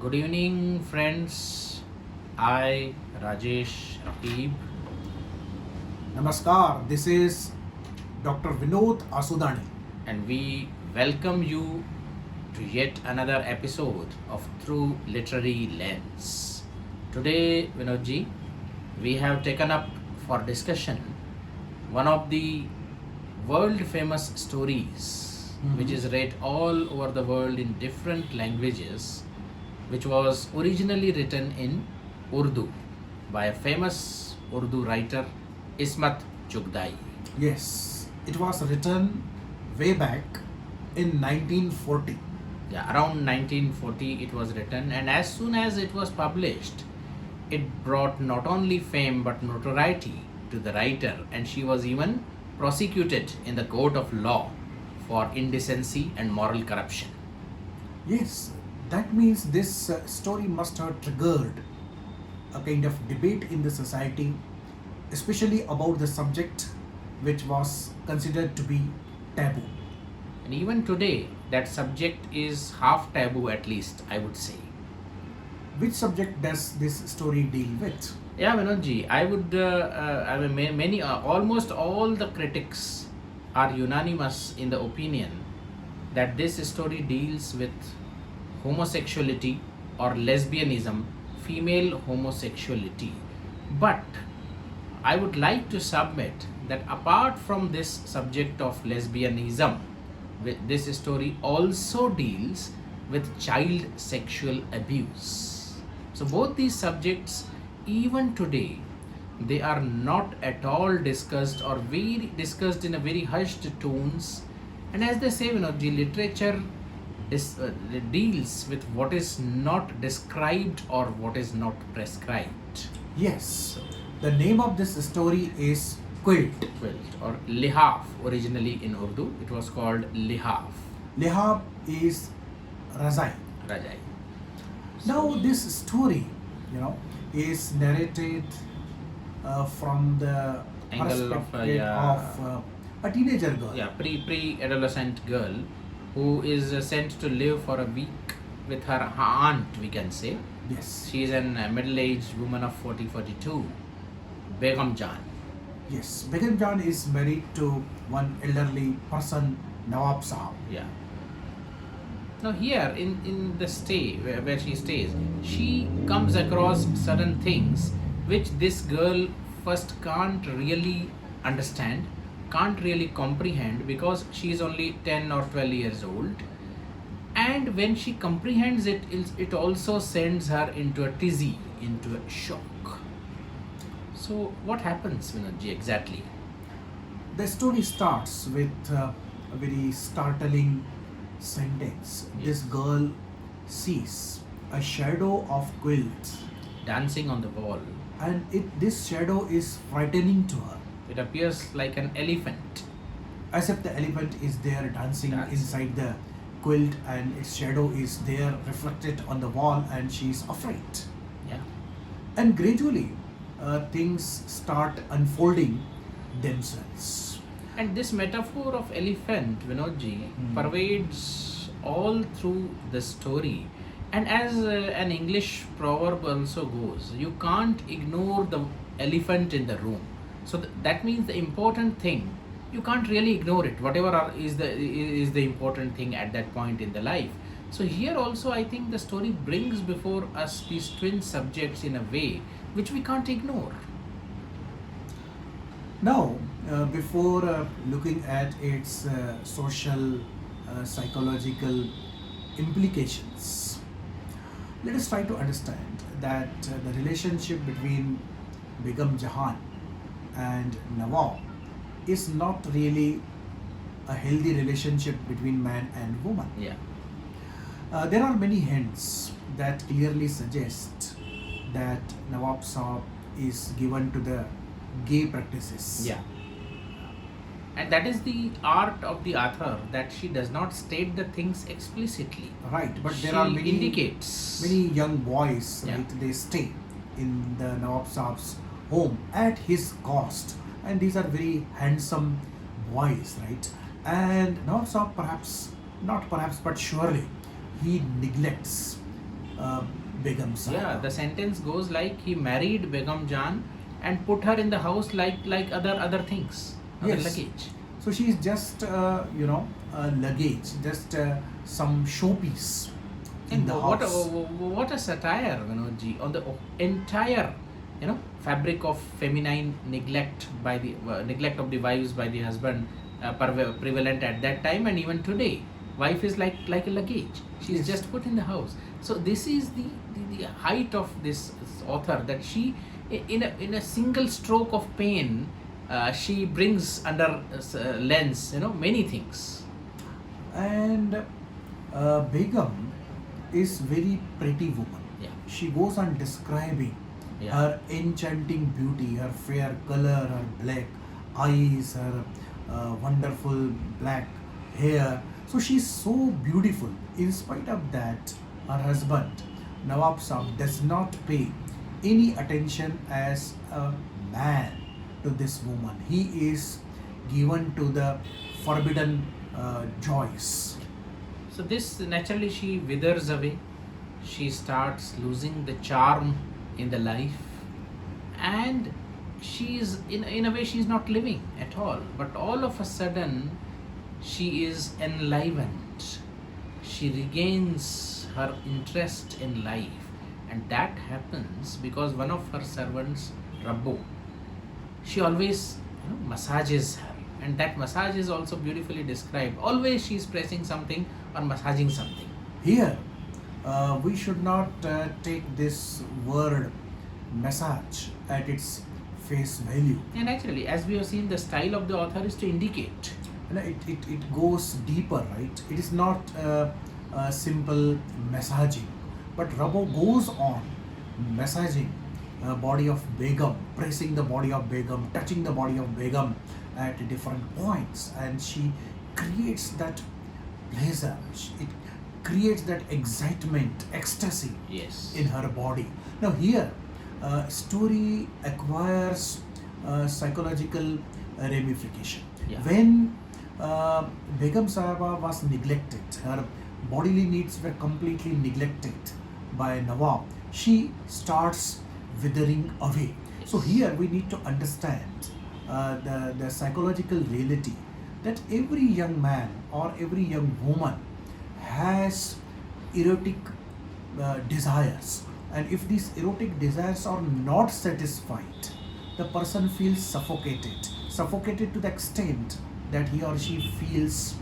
Good evening, friends. I, Rajesh, Raqeeb, Namaskar, this is Dr. Vinod Asudani. and we welcome you to yet another episode of Through Literary Lens. Today, Vinodji, we have taken up for discussion one of the world famous stories which is read all over the world in different languages, which was originally written in Urdu by a famous Urdu writer Ismat Chugdai. Yes, it was written way back in 1940. Yeah, around 1940 it was written, and as soon as it was published, it brought not only fame but notoriety to the writer, and she was even prosecuted in the court of law for indecency and moral corruption. Yes, that means this story must have triggered a kind of debate in the society, especially about the subject which was considered to be taboo. And even today, that subject is half taboo, at least, I would say. Which subject does this story deal with? Yeah, Vinodji, I mean, many, almost all the critics are unanimous in the opinion that this story deals with homosexuality or lesbianism, female homosexuality. But I would like to submit that apart from this subject of lesbianism, this story also deals with child sexual abuse. So both these subjects, even today, they are not at all discussed or very discussed in a very hushed tones. And as they say, the literature deals with what is not described or what is not prescribed. Yes, So, the name of this story is Quilt. quilt or Lihaaf, originally in Urdu, it was called Lihaaf. Lihaaf is Razai. Rajai. Now, this story, is narrated from the Angle of, perspective yeah. of a teenager girl. Yeah, pre-adolescent girl who is sent to live for a week with her aunt, we can say. Yes, She is a middle-aged woman of 40-42, Begum Jan. yes. Begum Jan is married to one elderly person, Nawab Sahab. Yeah. Now here in the stay where she stays, she comes across certain things which this girl first can't really understand, can't really comprehend because she is only 10 or 12 years old. And when she comprehends it, it also sends her into a tizzy, into a shock. So what happens, Vinodji, exactly? The story starts with a very startling sentence. This Yes. girl sees a shadow of quilt, Dancing on the wall. and this shadow is frightening to her, It appears like an elephant. as if the elephant is there dancing Dancing. inside the quilt, and its shadow is there reflected on the wall, and she is afraid. Yeah. And gradually, things start unfolding themselves. And this metaphor of elephant, Vinodji, pervades all through the story. And as an English proverb also goes, you can't ignore the elephant in the room. So that means the important thing, you can't really ignore it. Whatever is the important thing at that point in the life. So here also, I think the story brings before us these twin subjects in a way which we can't ignore. Now, before looking at its social, psychological implications, let us try to understand that the relationship between Begum Jahan and Nawab is not really a healthy relationship between man and woman. Yeah. There are many hints that clearly suggest that Nawab Saab is given to the gay practices. Yeah. And that is the art of the author, that she does not state the things explicitly. Right, but She there are many indicates. many young boys, Yeah. right? They stay in the Nawab Saab's home at his cost, and these are very handsome boys, right? And Nawab Saab, perhaps not perhaps, but surely he neglects uh, Begum Yeah, Sahib. the sentence goes like he married Begum Jan and put her in the house like other things, other Yes. luggage. So she is just, luggage, just some showpiece in And the what house. what a satire, Ji, on the entire, fabric of feminine neglect by the neglect of the wives by the husband, prevalent at that time and even today. Wife is like a luggage. She's Yes. just put in the house. So this is the height of this author, that she, in a single stroke of pen, she brings under lens, many things. And Begum is very pretty woman. Yeah. She goes on describing Yeah. her enchanting beauty, her fair color, her black eyes, her wonderful black hair. So she's so beautiful. In spite of that, her husband Nawab Saab does not pay any attention as a man to this woman. He is given to the forbidden joys. So this, naturally, she withers away. She starts losing the charm in the life, and she is, in a way, she is not living at all. But all of a sudden, she is enlivened. She regains her interest in life, and that happens because one of her servants, Rabbo, she always, massages her, and that massage is also beautifully described. Always she is pressing something or massaging something. Here, we should not take this word massage at its face value. And naturally, as we have seen, the style of the author is to indicate. It goes deeper, right? It is not simple massaging, but Rabo goes on massaging body of Begum, pressing the body of Begum, touching the body of Begum at different points, and she creates that pleasure. It creates that excitement, ecstasy Yes. in her body. Now here, story acquires psychological ramification. Yeah. When Begum Sahaba was neglected, her bodily needs were completely neglected by Nawab, she starts withering away. So Yes. here we need to understand the psychological reality that every young man or every young woman has erotic desires, and if these erotic desires are not satisfied, the person feels suffocated to the extent that he or she feels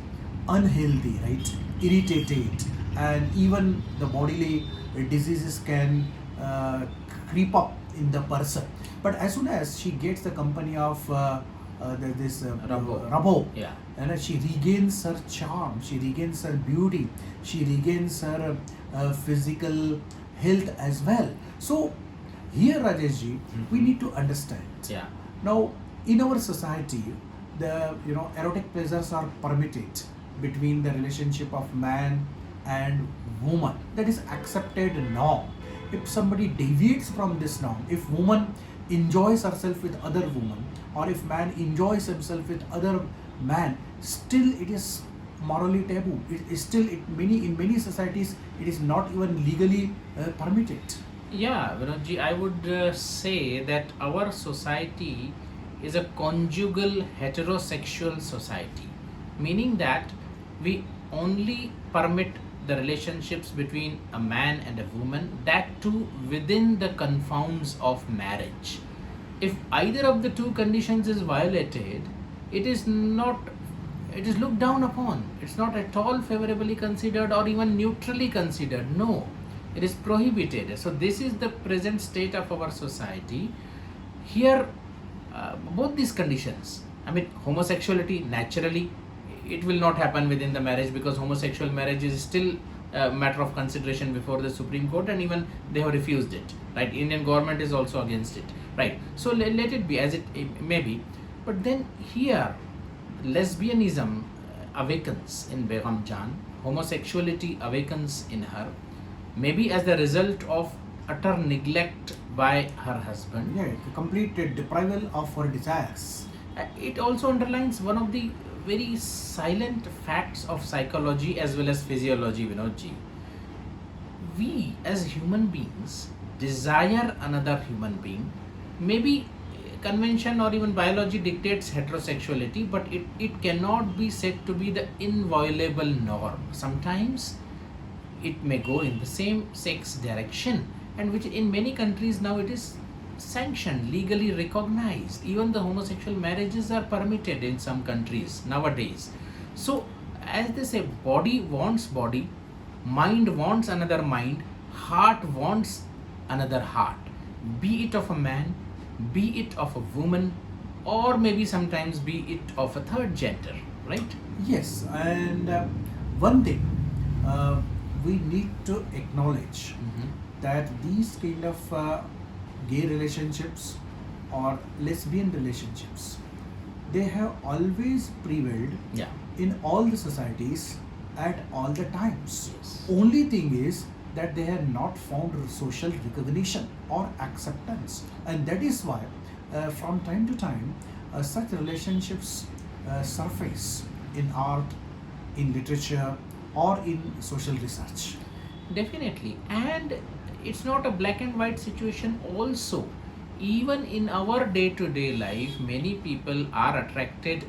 unhealthy, right, irritated, and even the bodily diseases can creep up in the person. But as soon as she gets the company of this Rabo, Yeah. and she regains her charm, she regains her beauty, she regains her physical health as well. So here, Rajesh ji, we need to understand. Yeah. Now, in our society, the erotic pleasures are permitted between the relationship of man and woman. That is accepted norm. If somebody deviates from this norm, if woman enjoys herself with other woman, or if man enjoys himself with other man, still it is morally taboo. It is still, in many societies, it is not even legally permitted. Yeah, Vinodji, I would say that our society is a conjugal heterosexual society, meaning that we only permit the relationships between a man and a woman, that too within the confounds of marriage. If either of the two conditions is violated, it is not, it is looked down upon. It's not at all favorably considered or even neutrally considered. No, it is prohibited. So this is the present state of our society. Here, both these conditions, I mean, homosexuality, naturally it will not happen within the marriage, because homosexual marriage is still a matter of consideration before the Supreme Court, and even they have refused it, right? Indian government is also against it, right? So let it be as it may be. But then here, lesbianism awakens in Begum Jan, homosexuality awakens in her, maybe as the result of utter neglect by her husband. Yeah, complete deprival of her desires. It also underlines one of the very silent facts of psychology as well as physiology, Vinodji. we as human beings desire another human being. Maybe convention or even biology dictates heterosexuality, but it cannot be said to be the inviolable norm. Sometimes it may go in the same sex direction, and which in many countries now it is sanctioned, legally recognized. Even the homosexual marriages are permitted in some countries nowadays. So, as they say, body wants body, mind wants another mind, heart wants another heart, be it of a man, be it of a woman, or maybe sometimes be it of a third gender, right? Yes, and one thing uh, we need to acknowledge that these kind of gay relationships or lesbian relationships, they have always prevailed Yeah. in all the societies at all the times. Yes. Only thing is that they have not found social recognition or acceptance, and that is why from time to time such relationships surface in art, in literature, or in social research. Definitely. And it's not a black and white situation also. Even in our day to day life, many people are attracted,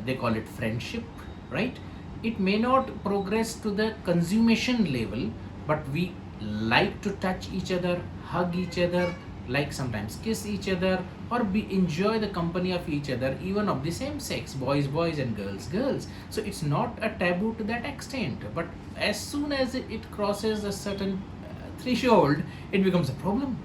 they call it friendship, right? It may not progress to the consummation level, but we like to touch each other, hug each other, like sometimes kiss each other, or enjoy the company of each other, even of the same sex, boys boys and girls girls. So it's not a taboo to that extent, but as soon as it crosses a certain threshold, it becomes a problem.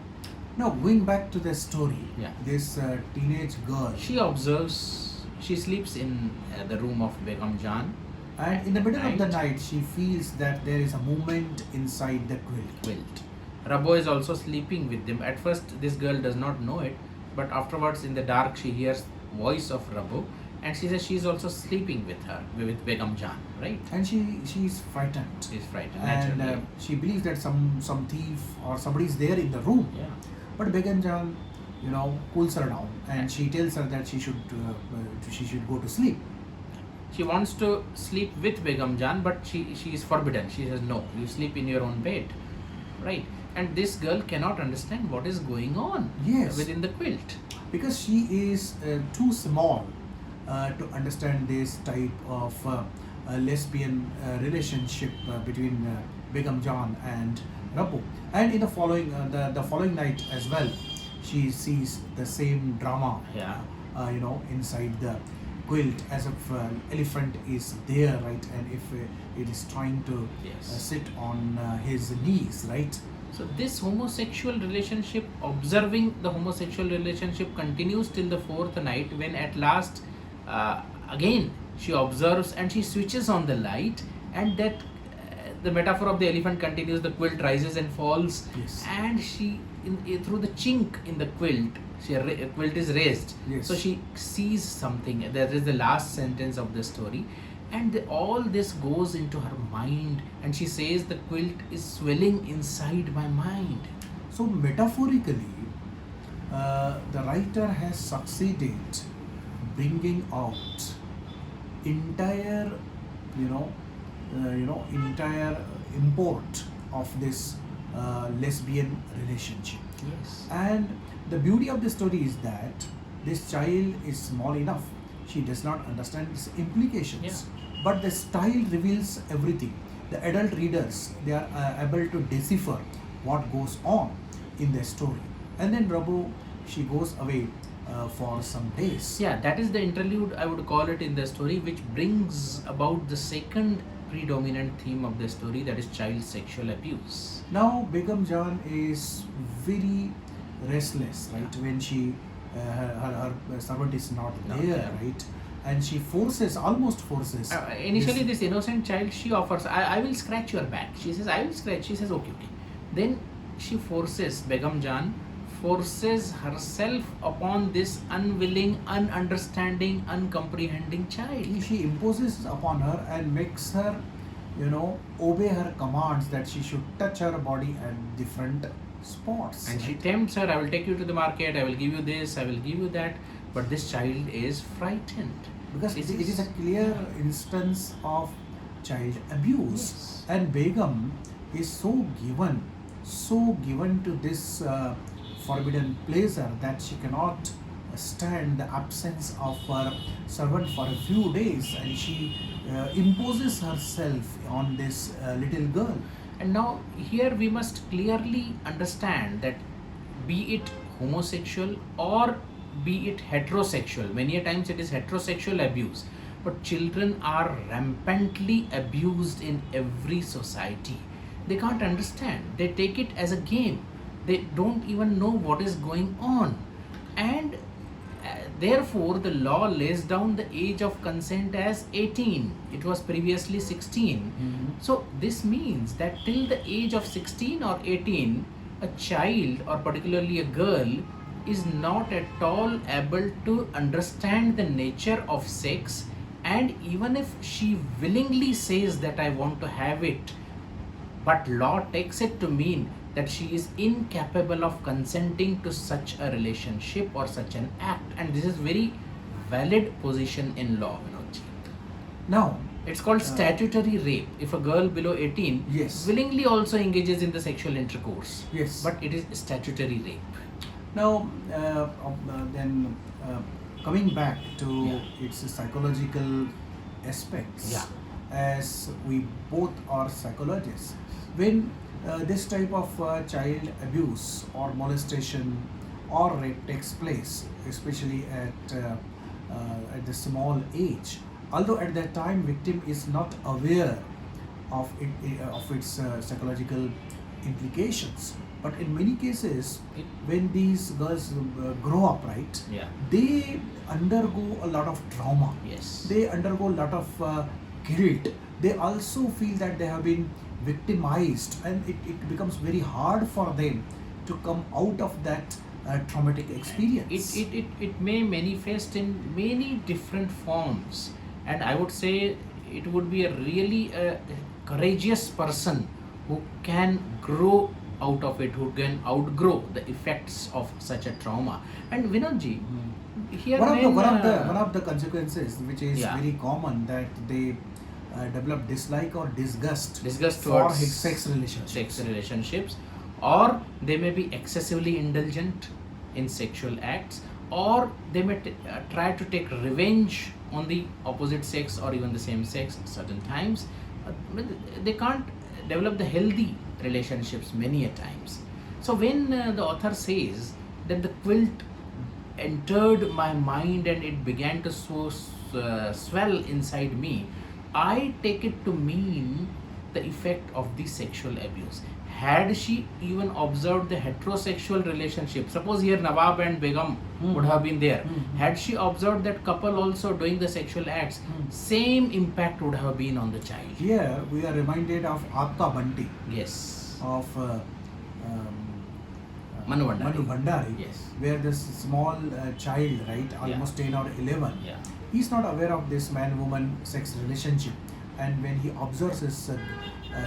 Now, going back to the story, Yeah. this teenage girl, She observes, she sleeps in the room of Begum Jan and in the middle of the night. night, she feels that there is a movement inside the quilt. Quilt. Rabo is also sleeping with them. At first, this girl does not know it, but afterwards, in the dark, she hears voice of Rabo, and she says she is also sleeping with her, with Begum Jan, right? And she is frightened, She's frightened and naturally. she believes that some thief or somebody is there in the room. Yeah. But Begum Jan, cools her down, and she tells her that she should go to sleep. She wants to sleep with Begum Jan, but she is forbidden. She says, no, you sleep in your own bed, right? And this girl cannot understand what is going on Yes. within the quilt. Because she is too small to understand this type of lesbian relationship between Begum Jan and Rabu. And in the following night as well, she sees the same drama, Yeah. inside the quilt, as if elephant is there, right? And if it is trying to Yes. sit on his knees, right? So this homosexual relationship, observing the homosexual relationship continues till the fourth night, when at last, again, she observes and she switches on the light, and that the metaphor of the elephant continues. The quilt rises and falls, Yes. and she, through the chink in the quilt, quilt is raised. Yes. So she sees something. That is the last sentence of the story. And all this goes into her mind, and she says the quilt is swelling inside my mind. So metaphorically, the writer has succeeded bringing out entire, entire import of this lesbian relationship. Yes. And the beauty of the story is that this child is small enough; she does not understand its implications. But the style reveals everything. The adult readers, they are able to decipher what goes on in the story. And then Rabu, she goes away for some days. Yeah, that is the interlude, I would call it, in the story, which brings about the second predominant theme of the story, that is child sexual abuse. Now Begum Jan is very restless, right? When her servant is not Not there, there. right? And she almost forces. Initially, this innocent child, she offers, I will scratch your back. She says, I will scratch. She says, okay. Then she forces, Begum Jan forces herself upon this unwilling, ununderstanding, uncomprehending child. She imposes upon her and makes her, obey her commands that she should touch her body at different spots. And she right? tempts her, I will take you to the market, I will give you this, I will give you that. But this child is frightened. Because This it is a clear instance of child abuse. Yes. And Begum, is so given to this forbidden pleasure that she cannot stand the absence of her servant for a few days, and she imposes herself on this little girl. And now here we must clearly understand that be it homosexual or be it heterosexual, many a times it is heterosexual abuse, but children are rampantly abused in every society. They can't understand. They take it as a game. They don't even know what is going on. And therefore, the law lays down the age of consent as 18. It was previously 16. So, this means that till the age of 16 or 18, a child or particularly a girl is not at all able to understand the nature of sex, and even if she willingly says that I want to have it, but law takes it to mean that she is incapable of consenting to such a relationship or such an act, and this is very valid position in law, Vinodji. Now, It's called statutory rape. If a girl below 18 yes, willingly also engages in the sexual intercourse, yes, but it is statutory rape. now then coming back to Yeah. its psychological aspects, Yeah. as we both are psychologists, when this type of child abuse or molestation or rape takes place, especially at the small age, although at that time victim is not aware of its psychological implications, but in many cases It, when these girls grow up, right, yeah. they undergo a lot of trauma, Yes. they undergo a lot of guilt, they also feel that they have been victimized, and it becomes very hard for them to come out of that traumatic experience. It may manifest in many different forms, and I would say it would be a really courageous person who can grow out of it, who can outgrow the effects of such a trauma. And Vinodji, here One of the consequences, which is Yeah. very common, that they develop dislike or disgust for towards his sex relationships. sex relationships, or they may be excessively indulgent in sexual acts, or they may try to take revenge on the opposite sex or even the same sex at certain times. But they can't develop the healthy relationships many a times. So when the author says that the quilt entered my mind and it began to swell inside me, I take it to mean the effect of the sexual abuse. Had she even observed the heterosexual relationship, suppose here Nawab and Begum would have been there, had she observed that couple also doing the sexual acts, same impact would have been on the child. Here we are reminded of Aapka Banti Yes. of Manu Bhandari. Manu Bhandari, Yes. where this small child, right, almost 10 or 11, Yeah. he's not aware of this man-woman sex relationship, and when he observes his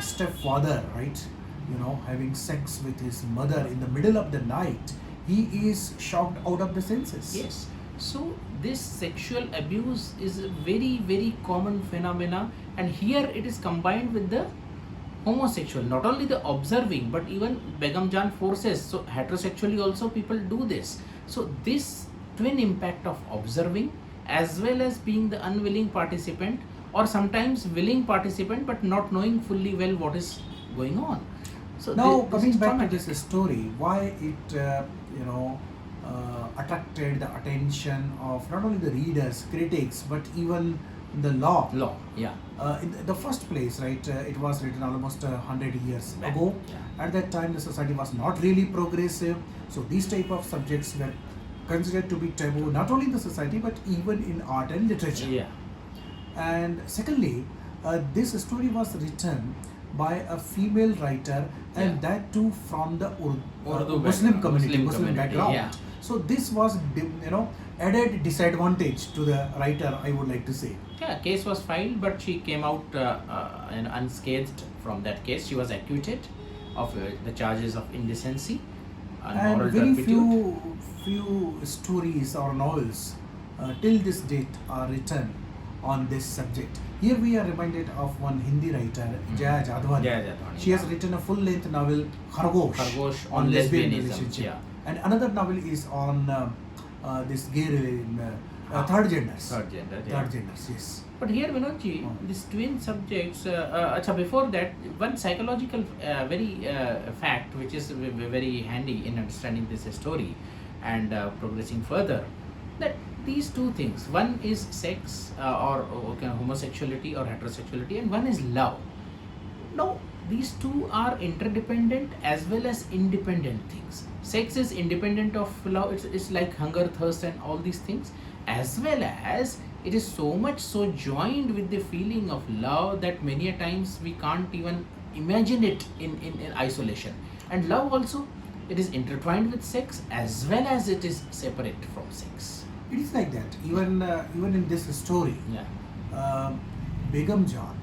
stepfather, right, having sex with his mother in the middle of the night, he is shocked out of the senses. Yes. So this sexual abuse is a very, very common phenomena, and here it is combined with the homosexual. Not only the observing, but even Begum Jan forces. So heterosexually also people do this. So this twin impact of observing as well as being the unwilling participant, or sometimes willing participant but not knowing fully well what is going on. So Now this coming is back to traumatic. this story, why it attracted the attention of not only the readers, critics, but even the law. Law, yeah. In the first place, right, it was written almost 100 years Back, ago. yeah. At that time, the society was not really progressive, so these type of subjects were considered to be taboo, not only in the society but even in art and literature. Yeah. And secondly, this story was written by a female writer, and Yeah. that too from the Urdu Muslim background, community, Muslim Muslim community, background. yeah. So this was, added disadvantage to the writer, I would like to say. Yeah, case was filed, but she came out unscathed from that case. She was acquitted of the charges of indecency and And moral very turpitude. few stories or novels till this date are written on this subject. Here we are reminded of one Hindi writer, Jaya Jadwani. Jaya Jadwani, She has yeah. written a full-length novel, Khargosh, on lesbian lesbianism, relationship. yeah. And another novel is on this gay third genders. Third gender, yeah. Third genders, yes. But here, Vinodji, these twin subjects, before that, one psychological fact which is very handy in understanding this story and progressing further, that these two things, one is sex or homosexuality or heterosexuality, and one is love. Now, these two are interdependent as well as independent things. Sex is independent of love, it's like hunger, thirst, and all these things, as well as it is so much so joined with the feeling of love that many a times we can't even imagine it in isolation. And love also, it is intertwined with sex as well as it is separate from sex. It is like that. Even in this story, Yeah. Begum Jan,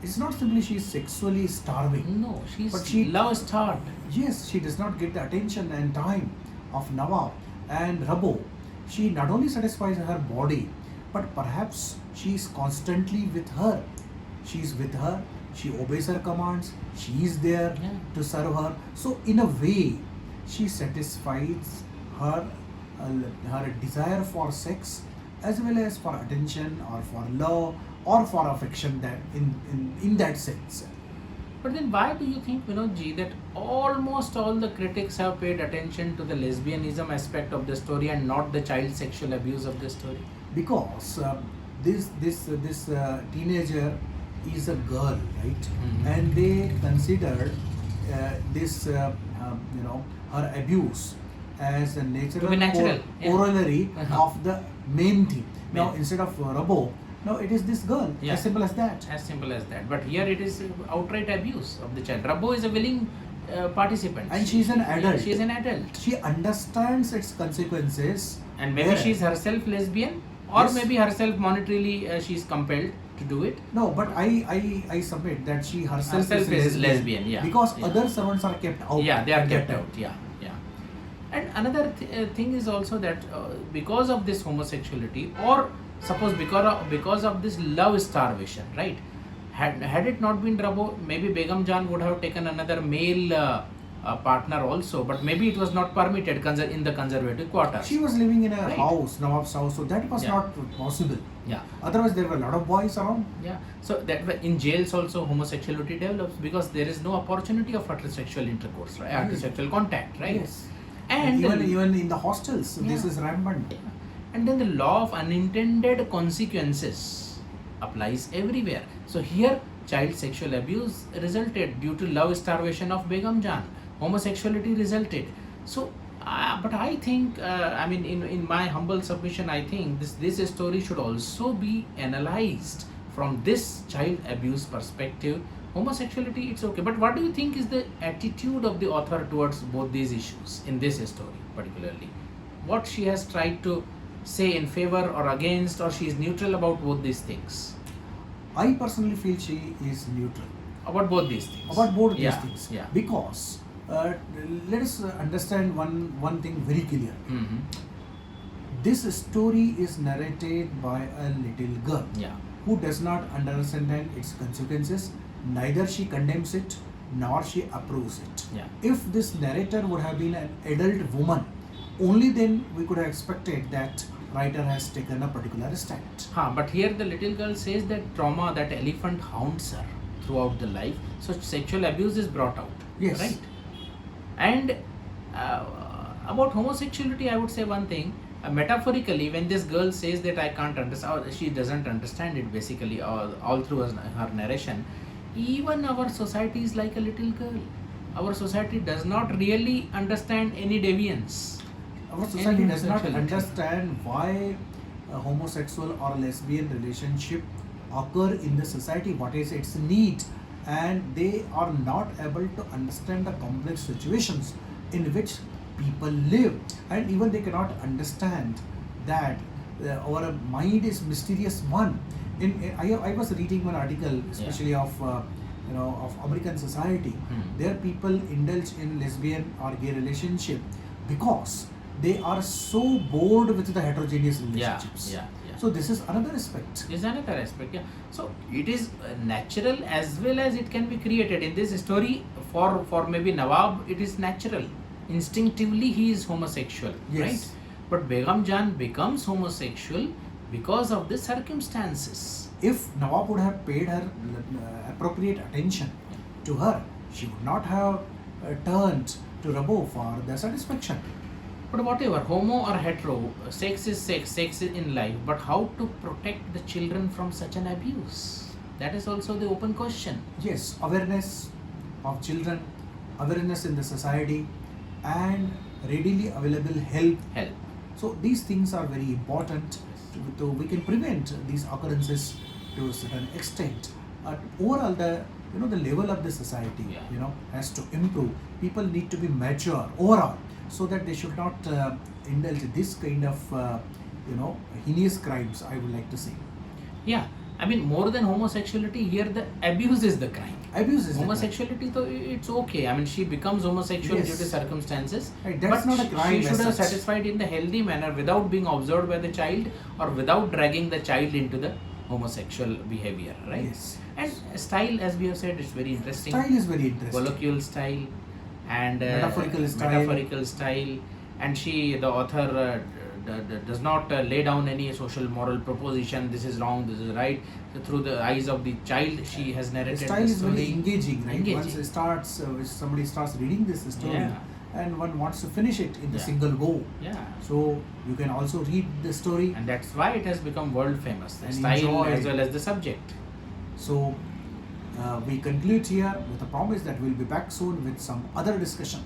it's not simply she is sexually starving. No, But she's love starved. Yes, she does not get the attention and time of Nawab and Rabo. She not only satisfies her body, but perhaps she is constantly with her. She is with her, she obeys her commands, she is there Yeah. to serve her. So, in a way, she satisfies her her desire for sex as well as for attention or for love or for affection, that in that sense. But then why do you think, Vinodji, that almost all the critics have paid attention to the lesbianism aspect of the story and not the child sexual abuse of the story? Because this teenager is a girl, right? Mhm. And they considered this her abuse as a natural, yeah. corollary Uh-huh. of the main theme. Now Main. instead of Rabo, now it is this girl. Yeah. As simple as that. As simple as that. But here it is outright abuse of the child. Rabbo is a willing participant. And she is an adult. She is an adult. She understands its consequences. And maybe Where- she is herself lesbian, or Yes. maybe herself monetarily she is compelled to do it. No, but I submit that she herself Herself is is lesbian, yeah. Because Yeah. other servants are kept out. Yeah, they are at kept that out. Yeah, yeah. And another thing is also that because of this homosexuality, or suppose because of this love starvation, right? Had it not been Rabo, maybe Begum Jan would have taken another male partner also, but maybe it was not permitted in the conservative quarters. She was living in a Right. house, Nawab's house, so that was Yeah. not possible. Yeah. Otherwise, there were a lot of boys around. Yeah, so that in jails also homosexuality develops because there is no opportunity of heterosexual intercourse, right? Yes. Heterosexual contact, right? Yes. And Even in the hostels, this Yeah. is rampant. And then the law of unintended consequences applies everywhere. So here, child sexual abuse resulted due to love starvation of Begum Jan. Homosexuality resulted. So, but I think, in my humble submission, I think this story should also be analyzed from this child abuse perspective. Homosexuality, it's okay. But what do you think is the attitude of the author towards both these issues in this story, particularly? What she has tried to say in favor or against, or she is neutral about both these things? I personally feel she is neutral About both these things. about both these Yeah, things. yeah. Because let us understand one thing very clear. Mm-hmm. This story is narrated by a little girl Yeah. who does not understand its consequences. Neither she condemns it nor she approves it. Yeah. If this narrator would have been an adult woman, only then we could have expected that writer has taken a particular stand. But here the little girl says that trauma, that elephant haunts her throughout the life. So sexual abuse is brought out. Yes. Right. And about homosexuality, I would say one thing. Metaphorically, when this girl says that I can't understand, or she doesn't understand it basically all through her narration, even our society is like a little girl. Our society does not really understand any deviance. Our society Any does not homosexuality. understand why a homosexual or lesbian relationship occur in the society, what is its need, and they are not able to understand the complex situations in which people live, and even they cannot understand that our mind is mysterious one. I was reading one article, especially of American society. There people indulge in lesbian or gay relationship because they are so bored with the heterogeneous Yeah, relationships. yeah, yeah. So this is another aspect. Is another aspect, yeah. So it is natural as well as it can be created. In this story, for maybe Nawab, it is natural. Instinctively, he is homosexual, Yes. right? But Begum Jan becomes homosexual because of the circumstances. If Nawab would have paid her appropriate attention to her, she would not have turned to Rabo for the satisfaction. But whatever, homo or hetero, sex is sex, sex is in life. But how to protect the children from such an abuse? That is also the open question. Yes, awareness of children, awareness in the society, and readily available help. Help. So these things are very important. So we can prevent these occurrences to a certain extent. Overall, the level of the society Yeah. has to improve. People need to be mature overall, so that they should not indulge this kind of heinous crimes, I would like to say. Yeah. I mean, more than homosexuality, here the abuse is the crime. Abuse is the crime. Homosexuality, though, it's okay. I mean, she becomes homosexual Yes. due to circumstances. Right, that's but not a crime she as should have such. satisfied in the healthy manner without being observed by the child or without dragging the child into the homosexual behavior, right? Yes. And style, as we have said, it's very interesting. Style is very interesting. Colloquial style and Metaphorical style. And the author does not lay down any social moral proposition, this is wrong, this is right. So through the eyes of the child, she has The narrated style the is story. very engaging, right? Engaging. Once it starts, somebody starts reading this story, Yeah. and one wants to finish it in the Yeah. single go. Yeah. So you can also read the story. And that's why it has become world famous, the And style enjoy. as well as the subject. So we conclude here with a promise that we'll be back soon with some other discussion.